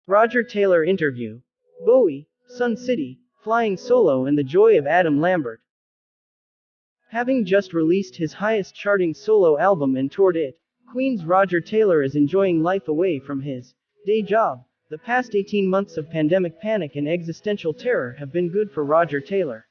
Roger Taylor interview. Bowie, Sun City, Flying Solo and the Joy of Adam Lambert. Having just released his highest charting solo album and toured it, Queen's Roger Taylor is enjoying life away from his day job. The past 18 months of pandemic panic and existential terror have been good for Roger Taylor.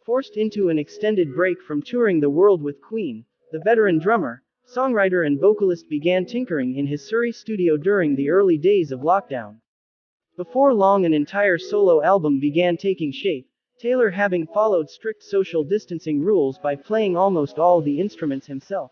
Forced into an extended break from touring the world with Queen, the veteran drummer, songwriter and vocalist began tinkering in his Surrey studio during the early days of lockdown. Before long, an entire solo album began taking shape, Taylor having followed strict social distancing rules by playing almost all the instruments himself.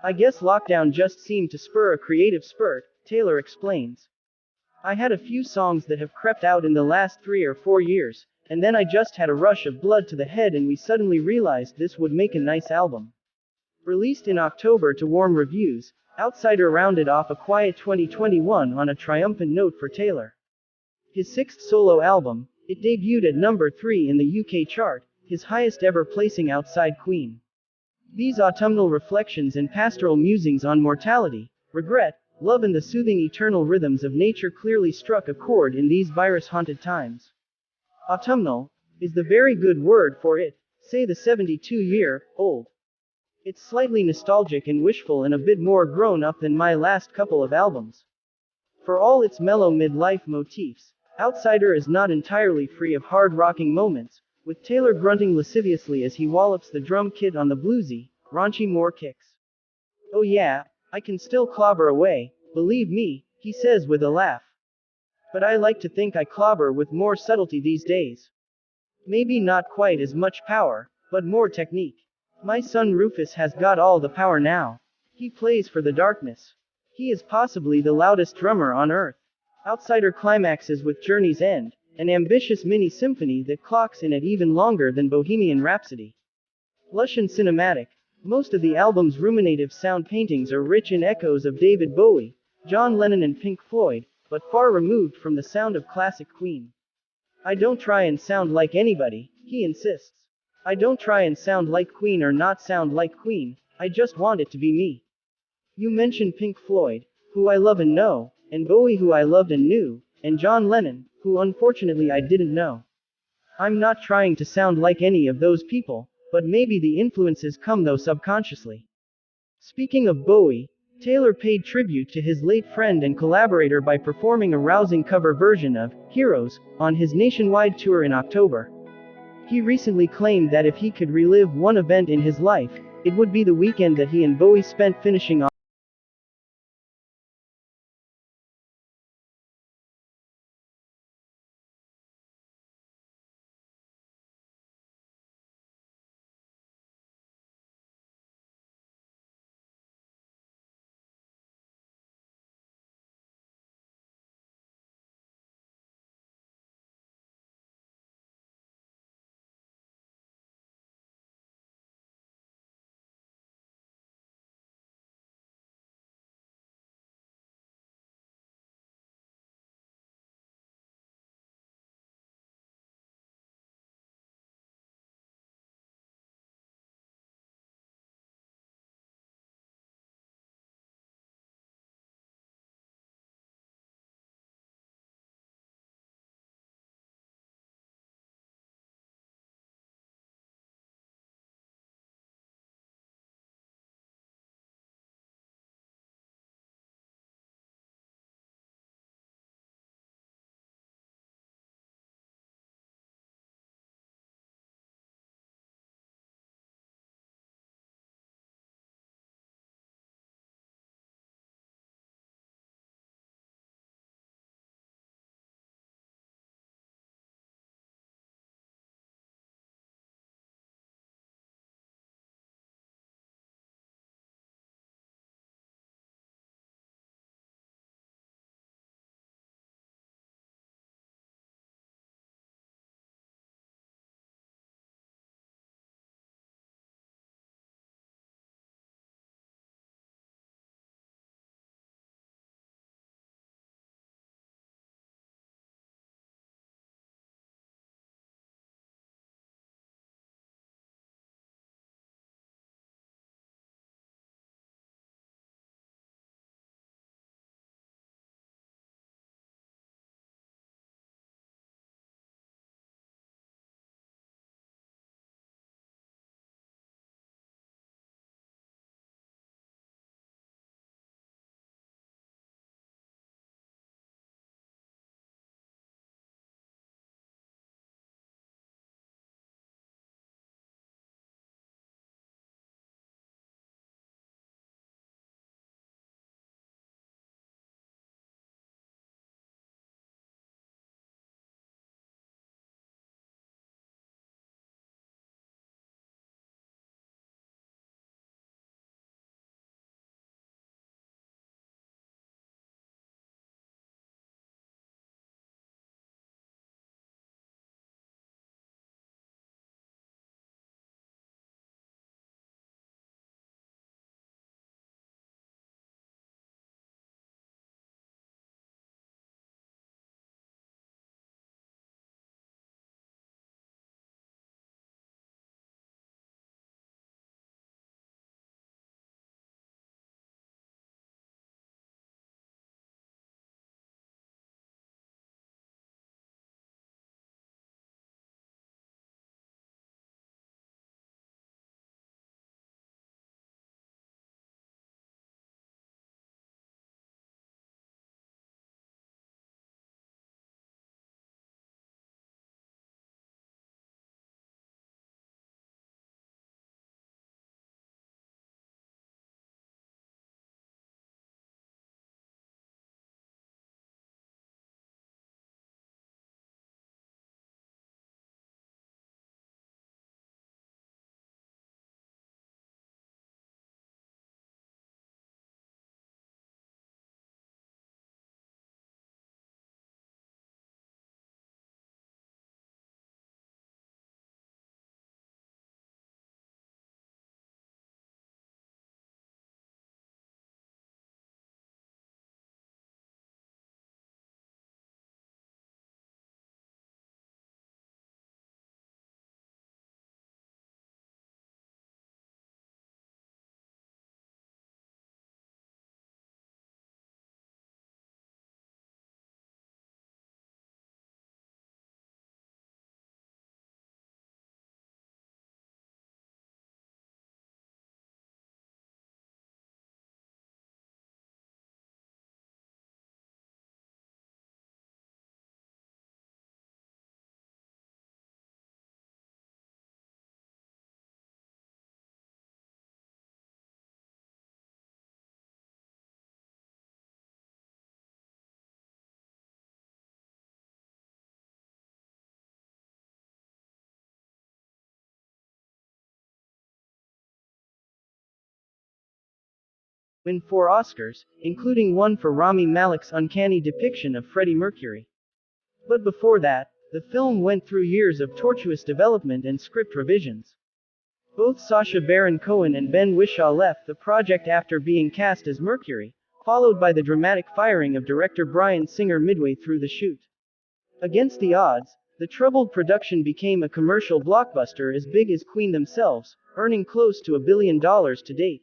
"I guess lockdown just seemed to spur a creative spurt," Taylor explains. "I had a few songs that have crept out in the last 3 or 4 years, and then I just had a rush of blood to the head and we suddenly realized this would make a nice album." Released in October to warm reviews, Outsider rounded off a quiet 2021 on a triumphant note for Taylor. His sixth solo album, it debuted at number 3 in the UK chart, his highest ever placing outside Queen. These autumnal reflections and pastoral musings on mortality, regret, love and the soothing eternal rhythms of nature clearly struck a chord in these virus-haunted times. Autumnal is the very good word for it, say the 72-year-old. It's slightly nostalgic and wishful and a bit more grown-up than my last couple of albums. For all its mellow mid-life motifs, Outsider is not entirely free of hard-rocking moments, with Taylor grunting lasciviously as he wallops the drum kit on the bluesy, raunchy Moore kicks. "Oh yeah, I can still clobber away, believe me," he says with a laugh. "But I like to think I clobber with more subtlety these days. Maybe not quite as much power, but more technique. My son Rufus has got all the power now. He plays for the darkness. He is possibly the loudest drummer on earth." Outsider climaxes with Journey's End, an ambitious mini-symphony that clocks in at even longer than Bohemian Rhapsody. Lush and cinematic, most of the album's ruminative sound paintings are rich in echoes of David Bowie, John Lennon and Pink Floyd, but far removed from the sound of classic Queen. "I don't try and sound like anybody," he insists. "I don't try and sound like Queen or not sound like Queen, I just want it to be me. You mentioned Pink Floyd, who I love and know, and Bowie who I loved and knew, and John Lennon, who unfortunately I didn't know. I'm not trying to sound like any of those people, but maybe the influences come though subconsciously." Speaking of Bowie, Taylor paid tribute to his late friend and collaborator by performing a rousing cover version of Heroes on his nationwide tour in October. He recently claimed that if he could relive one event in his life, it would be the weekend that he and Bowie spent finishing off win 4 Oscars, including one for Rami Malek's uncanny depiction of Freddie Mercury. But before that, the film went through years of tortuous development and script revisions. Both Sacha Baron Cohen and Ben Whishaw left the project after being cast as Mercury, followed by the dramatic firing of director Bryan Singer midway through the shoot. Against the odds, the troubled production became a commercial blockbuster as big as Queen themselves, earning close to $1 billion to date.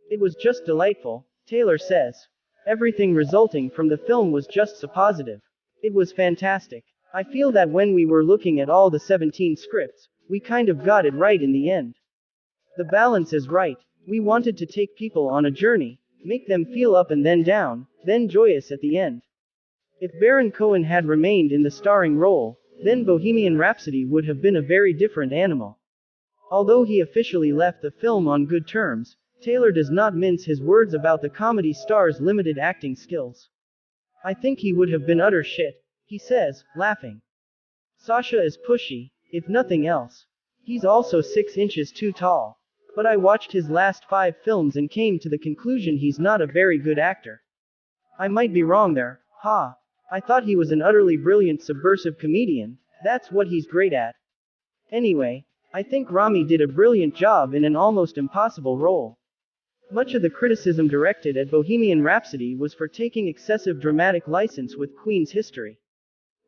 It was just delightful, Taylor says. Everything resulting from the film was just so positive. It was fantastic. I feel that when we were looking at all the 17 scripts, we kind of got it right in the end. The balance is right. We wanted to take people on a journey, make them feel up and then down, then joyous at the end. If Baron Cohen had remained in the starring role, then Bohemian Rhapsody would have been a very different animal. Although he officially left the film on good terms, Taylor does not mince his words about the comedy star's limited acting skills. I think he would have been utter shit, he says, laughing. Sacha is pushy, if nothing else. He's also 6 inches too tall. But I watched his last 5 films and came to the conclusion he's not a very good actor. I might be wrong there, ha. I thought he was an utterly brilliant subversive comedian, that's what he's great at. Anyway, I think Rami did a brilliant job in an almost impossible role. Much of the criticism directed at Bohemian Rhapsody was for taking excessive dramatic license with Queen's history.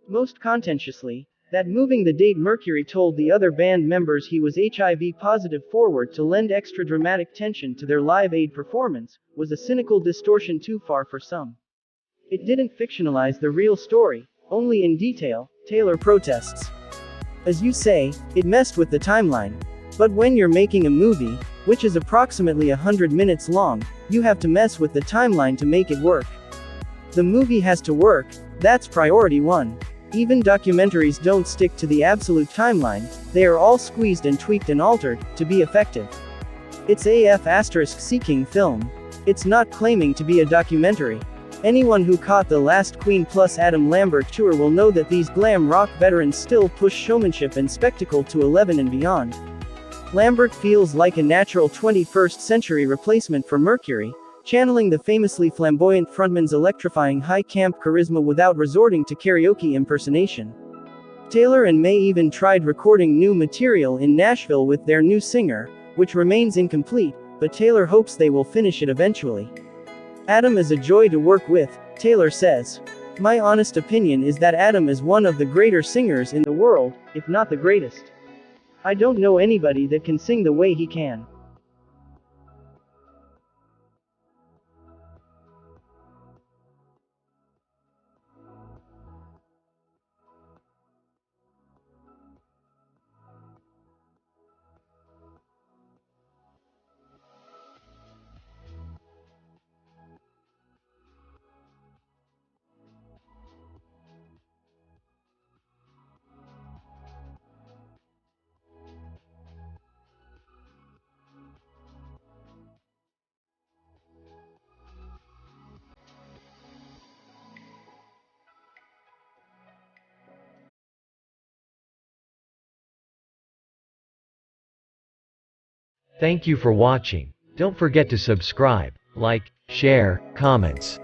Most contentiously, that moving the date Mercury told the other band members he was HIV positive forward to lend extra dramatic tension to their Live Aid performance, was a cynical distortion too far for some. It didn't fictionalize the real story, only in detail, Taylor protests. As you say, it messed with the timeline. But when you're making a movie, which is approximately 100 minutes long, you have to mess with the timeline to make it work. The movie has to work, that's priority 1. Even documentaries don't stick to the absolute timeline, they are all squeezed and tweaked and altered, to be effective. It's seeking film. It's not claiming to be a documentary. Anyone who caught the last Queen plus Adam Lambert tour will know that these glam rock veterans still push showmanship and spectacle to 11 and beyond. Lambert feels like a natural 21st century replacement for Mercury, channeling the famously flamboyant frontman's electrifying high-camp charisma without resorting to karaoke impersonation. Taylor and May even tried recording new material in Nashville with their new singer, which remains incomplete, but Taylor hopes they will finish it eventually. Adam is a joy to work with, Taylor says. My honest opinion is that Adam is one of the greater singers in the world, if not the greatest. I don't know anybody that can sing the way he can. Thank you for watching. Don't forget to subscribe, like, share, comments.